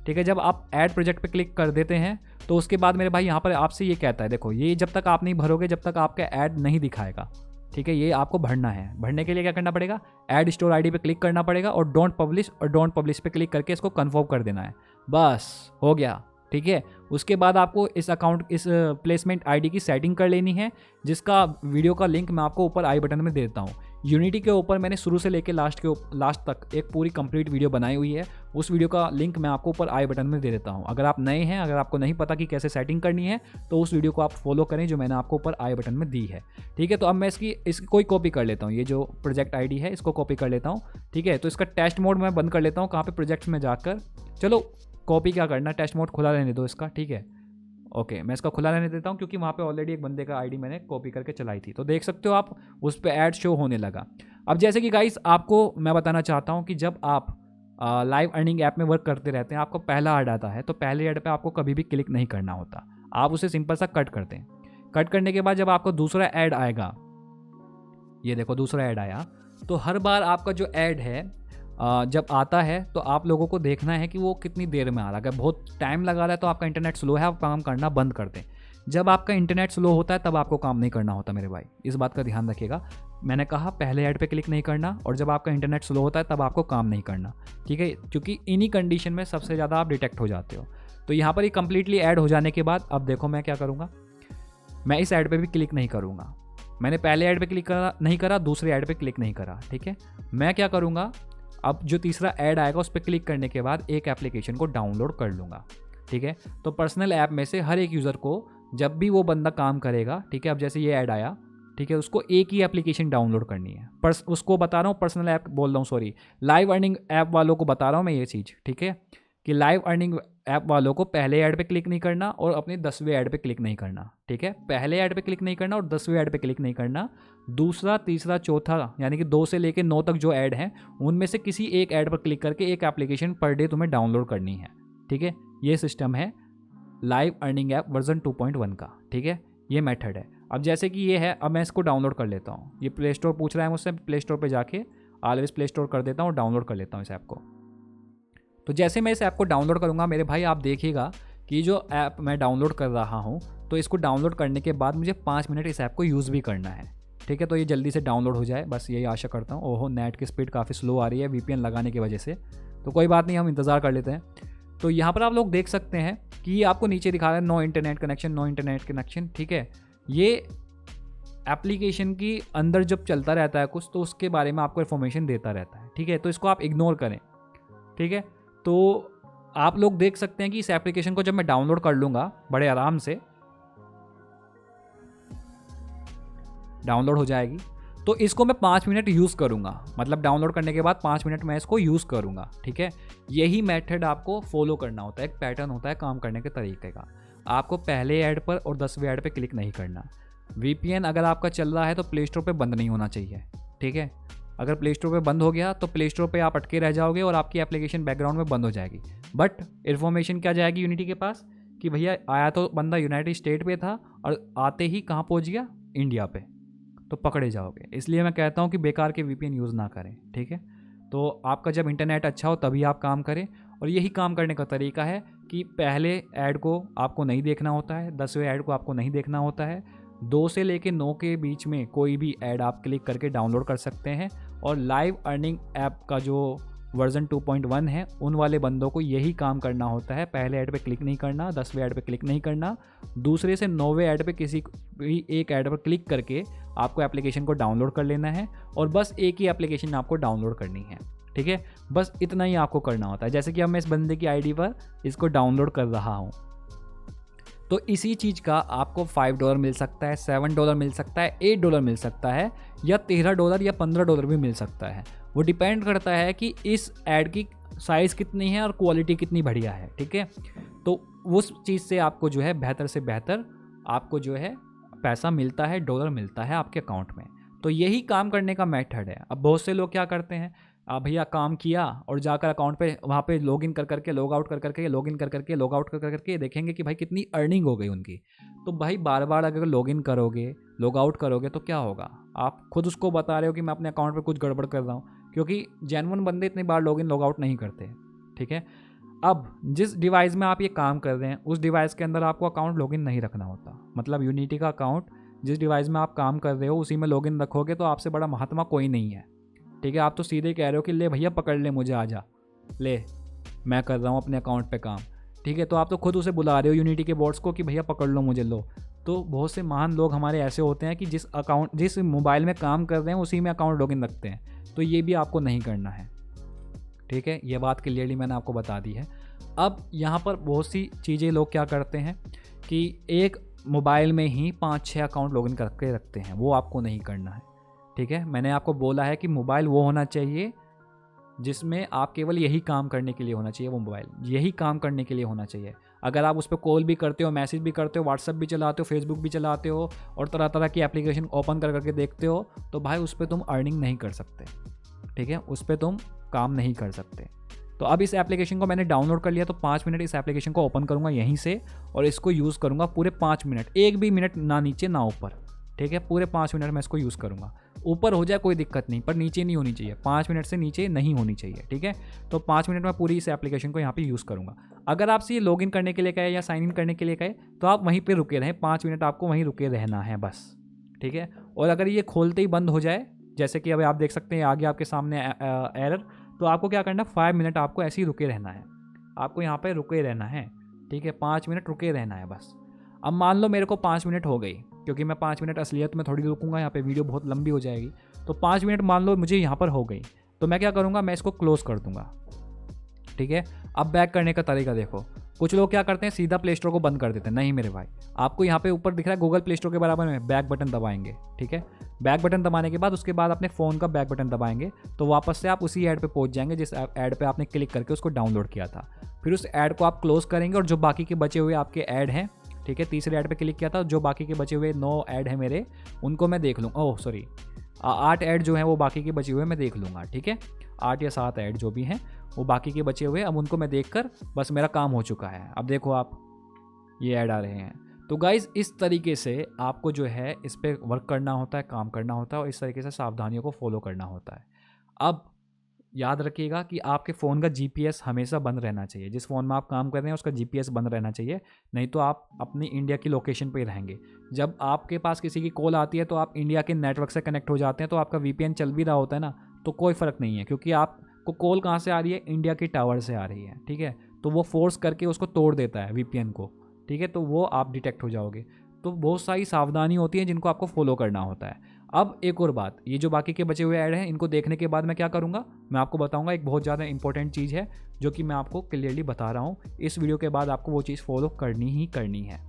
ठीक है। जब आप ऐड प्रोजेक्ट पे क्लिक कर देते हैं तो उसके बाद मेरे भाई यहाँ पर आपसे ये कहता है, देखो ये जब तक आप नहीं भरोगे जब तक आपका ऐड नहीं दिखाएगा, ठीक है। ये आपको भरना है। भरने के लिए क्या करना पड़ेगा, ऐड स्टोर आईडी पे क्लिक करना पड़ेगा और डोंट पब्लिश पे क्लिक करके इसको कन्फर्म कर देना है। बस हो गया, ठीक है। उसके बाद आपको इस प्लेसमेंट आईडी की सेटिंग कर लेनी है, जिसका वीडियो का लिंक मैं आपको ऊपर आई बटन में दे देता हूँ। यूनिटी के ऊपर मैंने शुरू से लेकर लास्ट तक एक पूरी कंप्लीट वीडियो बनाई हुई है, उस वीडियो का लिंक मैं आपको ऊपर आई बटन में दे देता हूँ। अगर आप नए हैं, अगर आपको नहीं पता कि कैसे सेटिंग करनी है तो उस वीडियो को आप फॉलो करें जो मैंने आपको ऊपर आई बटन में दी है, ठीक है। तो अब मैं इसकी कोई कॉपी कर लेता हूँ, ये जो प्रोजेक्ट आईडी है इसको कॉपी कर लेता हूँ, ठीक है। तो इसका टेस्ट मोड मैं बंद कर लेता हूँ, कहाँ पे प्रोजेक्ट्स में जाकर, चलो कॉपी क्या करना, टेस्ट मोड खुला रहने दो इसका, ठीक है। ओके, मैं इसका खुला रहने देता हूँ क्योंकि वहाँ पे ऑलरेडी एक बंदे का आईडी मैंने कॉपी करके चलाई थी। तो देख सकते हो आप उस पर ऐड शो होने लगा। अब जैसे कि गाइस आपको मैं बताना चाहता हूँ कि जब आप लाइव अर्निंग ऐप में वर्क करते रहते हैं, आपको पहला ऐड आता है तो पहले ऐड पे आपको कभी भी क्लिक नहीं करना होता, आप उसे सिंपल सा कट करते हैं। कट करने के बाद जब आपको दूसरा ऐड आएगा, ये देखो दूसरा ऐड आया, तो हर बार आपका जो ऐड है जब आता है तो आप लोगों को देखना है कि वो कितनी देर में आ रहा है। अगर बहुत टाइम लगा रहा है तो आपका इंटरनेट स्लो है, आप काम करना बंद कर दें। जब आपका इंटरनेट स्लो होता है तब आपको काम नहीं करना होता मेरे भाई, इस बात का ध्यान रखिएगा। मैंने कहा पहले ऐड पे क्लिक नहीं करना, और जब आपका इंटरनेट स्लो होता है तब आपको काम नहीं करना, ठीक है, क्योंकि इन्हीं कंडीशन में सबसे ज़्यादा आप डिटेक्ट हो जाते हो। तो यहाँ पर ही कंप्लीटली ऐड हो जाने के बाद अब देखो मैं क्या करूँगा, मैं इस ऐड पर भी क्लिक नहीं करूँगा। मैंने पहले ऐड पे क्लिक नहीं करा, दूसरे ऐड पे क्लिक नहीं करा, ठीक है। मैं क्या करूँगा, अब जो तीसरा ऐड आएगा उस पर क्लिक करने के बाद एक एप्लीकेशन को डाउनलोड कर लूँगा, ठीक है। तो पर्सनल ऐप में से हर एक यूज़र को जब भी वो बंदा काम करेगा, ठीक है, अब जैसे ये ऐड आया, ठीक है, उसको एक ही एप्लीकेशन डाउनलोड करनी है। उसको बता रहा हूँ, पर्सनल ऐप बोल रहा हूँ, सॉरी, लाइव अर्निंग ऐप वालों को बता रहा हूँ मैं ये चीज़, ठीक है, कि लाइव अर्निंग ऐप वालों को पहले ऐड पे क्लिक नहीं करना और अपने 10वें ऐड पे क्लिक नहीं करना, ठीक है। पहले ऐड पे क्लिक नहीं करना और 10वें ऐड पे क्लिक नहीं करना। दूसरा, तीसरा, चौथा, यानी कि 2 से लेकर 9 तक जो ऐड हैं उनमें से किसी एक ऐड पर क्लिक करके एक एप्लीकेशन पर डे तुम्हें डाउनलोड करनी है, ठीक है। ये सिस्टम है लाइव अर्निंग ऐप वर्जन 2.1 का, ठीक है, ये मेथड है। अब जैसे कि ये है, अब मैं इसको डाउनलोड कर लेता हूँ। ये प्ले स्टोर पूछ रहा है मुझसे, प्ले स्टोर पर जाके ऑलवेज प्ले स्टोर कर देता हूँ, डाउनलोड कर लेता हूँ इस ऐप को। तो जैसे मैं इस ऐप को डाउनलोड करूँगा मेरे भाई, आप देखिएगा कि जो ऐप मैं डाउनलोड कर रहा हूँ, तो इसको डाउनलोड करने के बाद मुझे 5 मिनट इस ऐप को यूज़ भी करना है, ठीक है। तो ये जल्दी से डाउनलोड हो जाए, बस यही आशा करता हूँ। ओहो, नेट की स्पीड काफ़ी स्लो आ रही है VPN लगाने की वजह से, तो कोई बात नहीं, हम इंतज़ार कर लेते हैं। तो यहाँ पर आप लोग देख सकते हैं कि ये आपको नीचे दिखा रहा है नो इंटरनेट कनेक्शन, ठीक है। ये एप्लीकेशन की अंदर जब चलता रहता है कुछ, तो उसके बारे में आपको इन्फॉर्मेशन देता रहता है, ठीक है। तो इसको आप इग्नोर करें, ठीक है। तो आप लोग देख सकते हैं कि इस एप्लीकेशन को जब मैं डाउनलोड कर लूँगा, बड़े आराम से डाउनलोड हो जाएगी। तो इसको मैं 5 मिनट यूज़ करूँगा, मतलब डाउनलोड करने के बाद 5 मिनट मैं इसको यूज़ करूँगा, ठीक है। यही मेथड आपको फॉलो करना होता है, एक पैटर्न होता है काम करने के तरीके का। आपको पहले ऐड पर और 10वें ऐड पर क्लिक नहीं करना। VPN अगर आपका चल रहा है तो प्ले स्टोर पर बंद नहीं होना चाहिए, ठीक है। अगर प्ले स्टोर पे बंद हो गया तो प्ले स्टोर पे आप अटके रह जाओगे और आपकी एप्लीकेशन बैकग्राउंड में बंद हो जाएगी। बट इन्फॉर्मेशन क्या जाएगी यूनिटी के पास कि भैया आया तो बंदा यूनाइटेड स्टेट पे था और आते ही कहाँ पहुँच गया, इंडिया पे, तो पकड़े जाओगे। इसलिए मैं कहता हूँ कि बेकार के VPN यूज़ ना करें, ठीक है। तो आपका जब इंटरनेट अच्छा हो तभी आप काम करें, और यही काम करने का तरीका है कि पहले ऐड को आपको नहीं देखना होता है, 10वें ऐड को आपको नहीं देखना होता है, 2 से लेकर 9 के बीच में कोई भी ऐड आप क्लिक करके डाउनलोड कर सकते हैं। और लाइव अर्निंग ऐप का जो वर्जन 2.1 है, उन वाले बंदों को यही काम करना होता है, पहले ऐड पे क्लिक नहीं करना, 10वें ऐड पे क्लिक नहीं करना, दूसरे से 9वें ऐड पे किसी भी एक ऐड पर क्लिक करके आपको एप्लीकेशन को डाउनलोड कर लेना है, और बस एक ही एप्लीकेशन आपको डाउनलोड करनी है। ठीक है, बस इतना ही आपको करना होता है। जैसे कि अब मैं इस बंदे की आईडी पर इसको डाउनलोड कर रहा हूँ, तो इसी चीज़ का आपको $5 मिल सकता है, $7 मिल सकता है, $8 मिल सकता है, या $13 या $15 भी मिल सकता है। वो डिपेंड करता है कि इस ऐड की साइज़ कितनी है और क्वालिटी कितनी बढ़िया है, ठीक है। तो उस चीज़ से आपको जो है बेहतर से बेहतर आपको जो है पैसा मिलता है, डॉलर मिलता है आपके अकाउंट में। तो यही काम करने का मेथड है। अब बहुत से लोग क्या करते हैं, भैया काम किया और जाकर अकाउंट पे वहाँ पे लॉगिन कर करके, लॉग आउट कर करके, लॉगिन कर करके, लॉग आउट कर करके देखेंगे कि भाई कितनी अर्निंग हो गई उनकी। तो भाई बार बार अगर लॉगिन करोगे, लॉग आउट करोगे तो क्या होगा, आप खुद उसको बता रहे हो कि मैं अपने अकाउंट पे कुछ गड़बड़ कर रहा हूँ, क्योंकि जेन्युइन बंदे इतनी बार लॉगिन लॉग आउट नहीं करते, ठीक है। अब जिस डिवाइस में आप ये काम कर रहे हैं उस डिवाइस के अंदर आपको अकाउंट लॉगिन नहीं रखना होता। मतलब यूनिटी का अकाउंट जिस डिवाइस में आप काम कर रहे हो उसी में लॉगिन रखोगे तो आपसे बड़ा महात्मा कोई नहीं है, ठीक है। आप तो सीधे कह रहे हो कि ले भैया पकड़ ले मुझे, आजा ले मैं कर रहा हूँ अपने अकाउंट पे काम, ठीक है। तो आप तो खुद उसे बुला रहे हो यूनिटी के बॉट्स को कि भैया पकड़ लो मुझे, लो। तो बहुत से महान लोग हमारे ऐसे होते हैं कि जिस मोबाइल में काम कर रहे हैं उसी में अकाउंट लॉगिन रखते हैं। तो ये भी आपको नहीं करना है, ठीक है। ये बात क्लियरली मैंने आपको बता दी है। अब यहाँ पर बहुत सी चीज़ें लोग क्या करते हैं कि एक मोबाइल में ही 5-6 अकाउंट लॉगिन करके रखते हैं, वो आपको नहीं करना है, ठीक है। मैंने आपको बोला है कि मोबाइल वो होना चाहिए जिसमें आप केवल यही काम करने के लिए होना चाहिए, वो मोबाइल यही काम करने के लिए होना चाहिए। अगर आप उस पर कॉल भी करते हो, मैसेज भी करते हो, व्हाट्सएप भी चलाते हो, फेसबुक भी चलाते हो और तरह तरह की एप्लीकेशन ओपन कर करके देखते हो, तो भाई उस पर तुम अर्निंग नहीं कर सकते, ठीक है। उस पर तुम काम नहीं कर सकते। तो अब इस एप्लीकेशन को मैंने डाउनलोड कर लिया, तो 5 मिनट इस एप्लीकेशन को ओपन करूँगा यहीं से और इसको यूज़ करूँगा पूरे 5 मिनट, एक भी मिनट ना नीचे ना ऊपर, ठीक है। पूरे 5 मिनट मैं इसको यूज़ करूँगा। ऊपर हो जाए कोई दिक्कत नहीं, पर नीचे नहीं होनी चाहिए, 5 मिनट से नीचे नहीं होनी चाहिए, ठीक है। तो 5 मिनट में पूरी इस एप्लीकेशन को यहाँ पे यूज़ करूँगा। अगर आपसे ये लॉगिन करने के लिए कहे या साइन इन करने के लिए कहे तो आप वहीं पे रुके रहें, 5 मिनट आपको वहीं रुके रहना है बस, ठीक है। और अगर ये खोलते ही बंद हो जाए, जैसे कि अभी आप देख सकते हैं आगे आपके सामने एरर, तो आपको क्या करना, 5 मिनट आपको ऐसे ही रुके रहना है, आपको यहाँ पे रुके रहना है, ठीक है। 5 मिनट रुके रहना है बस। अब मान लो मेरे को 5 मिनट हो गई, क्योंकि मैं 5 मिनट असलियत में थोड़ी रुकूंगा, यहाँ पे वीडियो बहुत लंबी हो जाएगी। तो 5 मिनट मान लो मुझे यहाँ पर हो गई, तो मैं क्या करूँगा, मैं इसको क्लोज़ कर दूँगा, ठीक है। अब बैक करने का तरीका देखो, कुछ लोग क्या करते हैं सीधा प्ले स्टोर को बंद कर देते हैं। नहीं मेरे भाई, आपको यहाँ पे ऊपर दिख रहा है गूगल प्ले स्टोर के बराबर में बैक बटन दबाएंगे, ठीक है। बैक बटन दबाने के बाद उसके बाद अपने फ़ोन का बैक बटन दबाएंगे, तो वापस से आप उसी ऐड पे पहुँच जाएंगे जिस ऐड पे आपने क्लिक करके उसको डाउनलोड किया था। फिर उस ऐड को आप क्लोज़ करेंगे और जो बाकी के बचे हुए आपके ऐड हैं, ठीक है, तीसरे ऐड पे क्लिक किया था, जो बाकी के बचे हुए 9 ऐड हैं मेरे, उनको मैं देख लूँगा। ओह सॉरी, 8 ऐड जो हैं वो बाकी के बचे हुए मैं देख लूँगा, ठीक है। 8 या 7 ऐड जो भी हैं वो बाकी के बचे हुए, अब उनको मैं देखकर बस मेरा काम हो चुका है। अब देखो आप, ये ऐड आ रहे हैं। तो गाइज़ इस तरीके से आपको जो है इस पर वर्क करना होता है, काम करना होता है और इस तरीके से सावधानियों को फॉलो करना होता है। अब याद रखिएगा कि आपके फ़ोन का जीपीएस हमेशा बंद रहना चाहिए। जिस फ़ोन में आप काम कर रहे हैं उसका जीपीएस बंद रहना चाहिए, नहीं तो आप अपनी इंडिया की लोकेशन पे ही रहेंगे। जब आपके पास किसी की कॉल आती है तो आप इंडिया के नेटवर्क से कनेक्ट हो जाते हैं, तो आपका वीपीएन चल भी रहा होता है ना, तो कोई फ़र्क नहीं है, क्योंकि आपको कॉल कहाँ से आ रही है, इंडिया की टावर से आ रही है, ठीक है। तो वो फोर्स करके उसको तोड़ देता है वीपीएन को, ठीक है। तो वो आप डिटेक्ट हो जाओगे। तो बहुत सारी सावधानी होती है जिनको आपको फॉलो करना होता है। अब एक और बात, ये जो बाकी के बचे हुए ऐड हैं इनको देखने के बाद मैं क्या करूँगा, मैं आपको बताऊँगा एक बहुत ज़्यादा इंपॉर्टेंट चीज़ है जो कि मैं आपको क्लियरली बता रहा हूँ। इस वीडियो के बाद आपको वो चीज़ फॉलो करनी ही करनी है।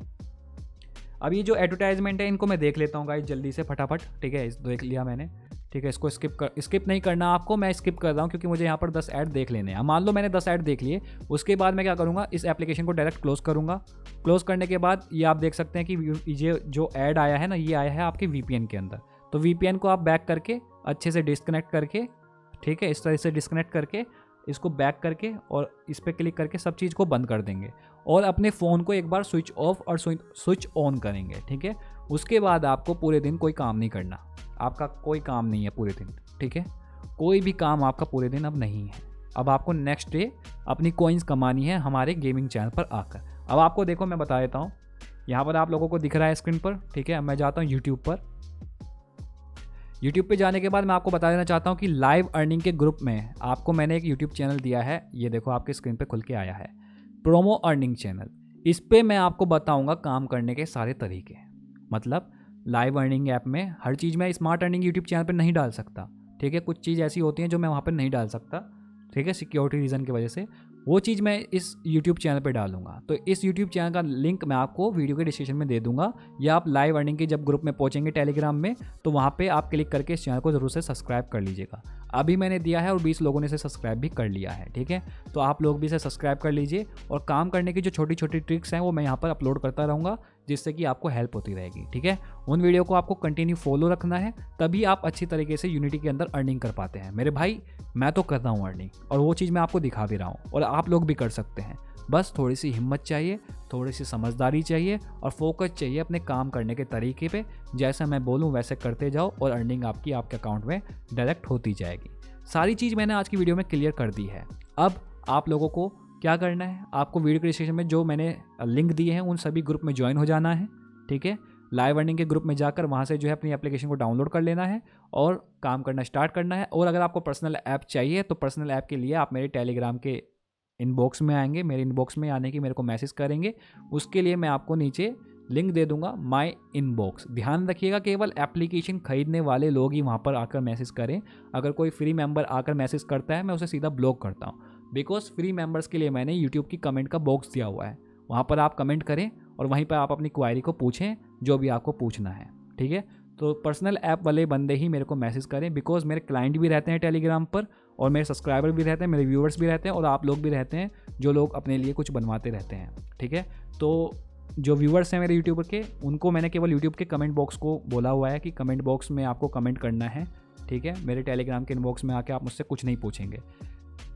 अब ये जो एडवर्टाइजमेंट है इनको मैं देख लेता हूँ गाइस जल्दी से फटाफट, ठीक है। इस देख लिया मैंने, ठीक है। इसको स्किप नहीं करना आपको, मैं स्किप कर रहा हूँ क्योंकि मुझे यहाँ पर 10 ऐड देख लेने हैं। मान लो मैंने 10 ऐड देख लिए, उसके बाद मैं क्या करूँगा, इस एप्लीकेशन को डायरेक्ट क्लोज करूँगा। क्लोज करने के बाद ये आप देख सकते हैं कि ये जो ऐड आया है ना, ये आया है आपके वीपीएन के अंदर। तो वीपीएन को आप बैक करके अच्छे से डिस्कनेक्ट करके, ठीक है, इस तरह से डिस्कनेक्ट करके इसको बैक करके और इस पर क्लिक करके सब चीज़ को बंद कर देंगे और अपने फ़ोन को एक बार स्विच ऑफ और स्विच ऑन करेंगे, ठीक है। उसके बाद आपको पूरे दिन कोई काम नहीं करना, आपका कोई काम नहीं है पूरे दिन, ठीक है। कोई भी काम आपका पूरे दिन अब नहीं है। अब आपको नेक्स्ट डे अपनी कॉइन्स कमानी है हमारे गेमिंग चैनल पर आकर। अब आपको देखो मैं बता देता हूँ, यहाँ पर आप लोगों को दिख रहा है स्क्रीन पर, ठीक है। अब मैं जाता हूँ यूट्यूब पर। यूट्यूब पे जाने के बाद मैं आपको बता देना चाहता हूँ कि लाइव अर्निंग के ग्रुप में आपको मैंने एक यूट्यूब चैनल दिया है, ये देखो आपके स्क्रीन पे खुल के आया है, प्रोमो अर्निंग चैनल। इस पे मैं आपको बताऊँगा काम करने के सारे तरीके। मतलब लाइव अर्निंग ऐप में हर चीज़ मैं स्मार्ट अर्निंग यूट्यूब चैनल पर नहीं डाल सकता, ठीक है। कुछ चीज़ ऐसी होती हैं जो मैं वहाँ पर नहीं डाल सकता, ठीक है, सिक्योरिटी रीज़न की वजह से। वो चीज़ मैं इस यूट्यूब चैनल पे डालूंगा। तो इस यूट्यूब चैनल का लिंक मैं आपको वीडियो के डिस्क्रिप्शन में दे दूंगा, या आप लाइव अर्निंग के जब ग्रुप में पहुंचेंगे टेलीग्राम में, तो वहाँ पे आप क्लिक करके इस चैनल को ज़रूर से सब्सक्राइब कर लीजिएगा। अभी मैंने दिया है और 20 लोगों ने इसे सब्सक्राइब भी कर लिया है, ठीक है। तो आप लोग भी इसे सब्सक्राइब कर लीजिए, और काम करने की जो छोटी छोटी ट्रिक्स हैं वो मैं यहाँ पर अपलोड करता रहूँगा, जिससे कि आपको हेल्प होती रहेगी, ठीक है। उन वीडियो को आपको कंटिन्यू फॉलो रखना है, तभी आप अच्छी तरीके से यूनिटी के अंदर अर्निंग कर पाते हैं। मेरे भाई, मैं तो करता हूँ अर्निंग, और वो चीज़ मैं आपको दिखा भी रहा हूँ, और आप लोग भी कर सकते हैं। बस थोड़ी सी हिम्मत चाहिए, थोड़ी सी समझदारी चाहिए, और फोकस चाहिए अपने काम करने के तरीके पे। जैसा मैं बोलूँ वैसे करते जाओ, और अर्निंग आपकी आपके अकाउंट में डायरेक्ट होती जाएगी। सारी चीज़ मैंने आज की वीडियो में क्लियर कर दी है। अब आप लोगों को क्या करना है, आपको वीडियो के डिस्क्रिप्शन में जो मैंने लिंक दिए हैं उन सभी ग्रुप में ज्वाइन हो जाना है, ठीक है। लाइव अर्निंग के ग्रुप में जाकर वहाँ से जो है अपनी एप्लीकेशन को डाउनलोड कर लेना है और काम करना स्टार्ट करना है। और अगर आपको पर्सनल ऐप चाहिए तो पर्सनल ऐप के लिए आप मेरे टेलीग्राम के इनबॉक्स में आएंगे, मेरे इनबॉक्स में आने की मेरे को मैसेज करेंगे। उसके लिए मैं आपको नीचे लिंक दे दूंगा, माय इनबॉक्स। ध्यान रखिएगा, केवल एप्लीकेशन खरीदने वाले लोग ही वहाँ पर आकर मैसेज करें। अगर कोई फ्री मेंबर आकर मैसेज करता है मैं उसे सीधा ब्लॉक करता हूँ, बिकॉज फ्री मेंबर्स के लिए मैंने यूट्यूब की कमेंट का बॉक्स दिया हुआ है। वहाँ पर आप कमेंट करें और वहीं पर आप अपनी क्वायरी को पूछें, जो भी आपको पूछना है, ठीक है। तो पर्सनल ऐप वाले बंदे ही मेरे को मैसेज करें, बिकॉज मेरे क्लाइंट भी रहते हैं टेलीग्राम पर, और मेरे सब्सक्राइबर भी रहते हैं, मेरे व्यूअर्स भी रहते हैं, और आप लोग भी रहते हैं जो लोग अपने लिए कुछ बनवाते रहते हैं, ठीक है। तो जो व्यूअर्स हैं मेरे यूट्यूबर के, उनको मैंने केवल यूट्यूब के कमेंट बॉक्स को बोला हुआ है कि कमेंट बॉक्स में आपको कमेंट करना है, ठीक है। मेरे टेलीग्राम के इनबॉक्स में आके आप मुझसे कुछ नहीं पूछेंगे,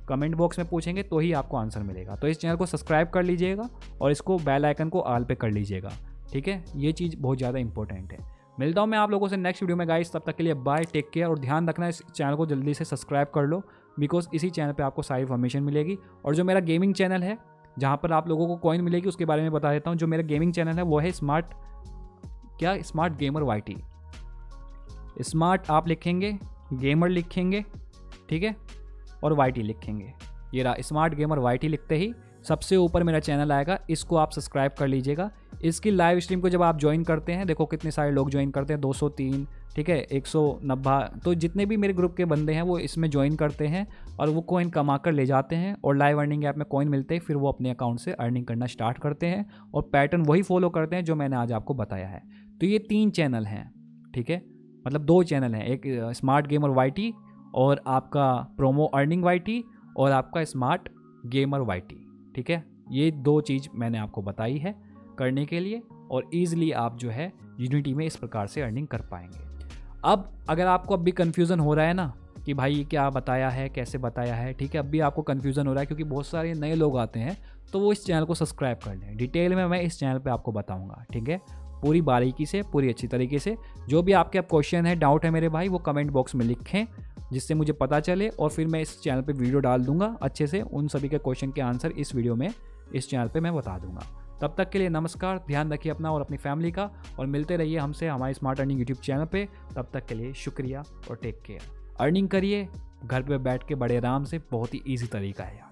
कमेंट बॉक्स में पूछेंगे तो ही आपको आंसर मिलेगा। तो इस चैनल को सब्सक्राइब कर लीजिएगा और इसको बेल आइकन को ऑल पे कर लीजिएगा, ठीक है। ये चीज़ बहुत ज़्यादा इंपॉर्टेंट है। मिलता हूँ मैं आप लोगों से नेक्स्ट वीडियो में गाइस, तब तक के लिए बाय, टेक केयर। और ध्यान रखना इस चैनल को जल्दी से सब्सक्राइब कर लो, बिकॉज इसी चैनल पे आपको सारी इन्फॉर्मेशन मिलेगी। और जो मेरा गेमिंग चैनल है जहाँ पर आप लोगों को कॉइन मिलेगी, उसके बारे में बता देता हूँ। जो मेरा गेमिंग चैनल है वो है स्मार्ट गेमर YT। स्मार्ट आप लिखेंगे, गेमर लिखेंगे, ठीक है, और YT लिखेंगे। ये रहा स्मार्ट गेमर YT, लिखते ही सबसे ऊपर मेरा चैनल आएगा, इसको आप सब्सक्राइब कर लीजिएगा। इसकी लाइव स्ट्रीम को जब आप ज्वाइन करते हैं, देखो कितने सारे लोग ज्वाइन करते हैं, 203, ठीक है, 190। तो जितने भी मेरे ग्रुप के बंदे हैं वो इसमें ज्वाइन करते हैं और वो कॉइन कमा कर ले जाते हैं, और लाइव अर्निंग ऐप में कॉइन मिलते हैं, फिर वो अपने अकाउंट से अर्निंग करना स्टार्ट करते हैं, और पैटर्न वही फॉलो करते हैं जो मैंने आज आपको बताया है। तो ये 3 चैनल हैं, ठीक है, मतलब 2 चैनल हैं, एक स्मार्ट गेमर YT और आपका प्रोमो अर्निंग YT, और आपका स्मार्ट गेमर YT, ठीक है। ये 2 चीज़ मैंने आपको बताई है करने के लिए, और ईज़िली आप जो है यूनिटी में इस प्रकार से अर्निंग कर पाएंगे। अब अगर आपको अब भी कन्फ्यूज़न हो रहा है ना कि भाई ये क्या बताया है, कैसे बताया है, ठीक है, अब भी आपको कन्फ्यूज़न हो रहा है क्योंकि बहुत सारे नए लोग आते हैं, तो वो इस चैनल को सब्सक्राइब कर लें। डिटेल में मैं इस चैनल पे आपको बताऊंगा, ठीक है, पूरी बारीकी से, पूरी अच्छी तरीके से। जो भी आपके अब क्वेश्चन है, डाउट है मेरे भाई, वो कमेंट बॉक्स में लिखें, जिससे मुझे पता चले, और फिर मैं इस चैनल पे वीडियो डाल दूंगा अच्छे से। उन सभी के क्वेश्चन के आंसर इस वीडियो में, इस चैनल पे मैं बता दूंगा। तब तक के लिए नमस्कार, ध्यान रखिए अपना और अपनी फैमिली का, और मिलते रहिए हमसे हमारे स्मार्ट अर्निंग यूट्यूब चैनल पे। तब तक के लिए शुक्रिया और टेक केयर। अर्निंग करिए घर पे बैठ के बड़े आराम से, बहुत ही ईजी तरीका है यार।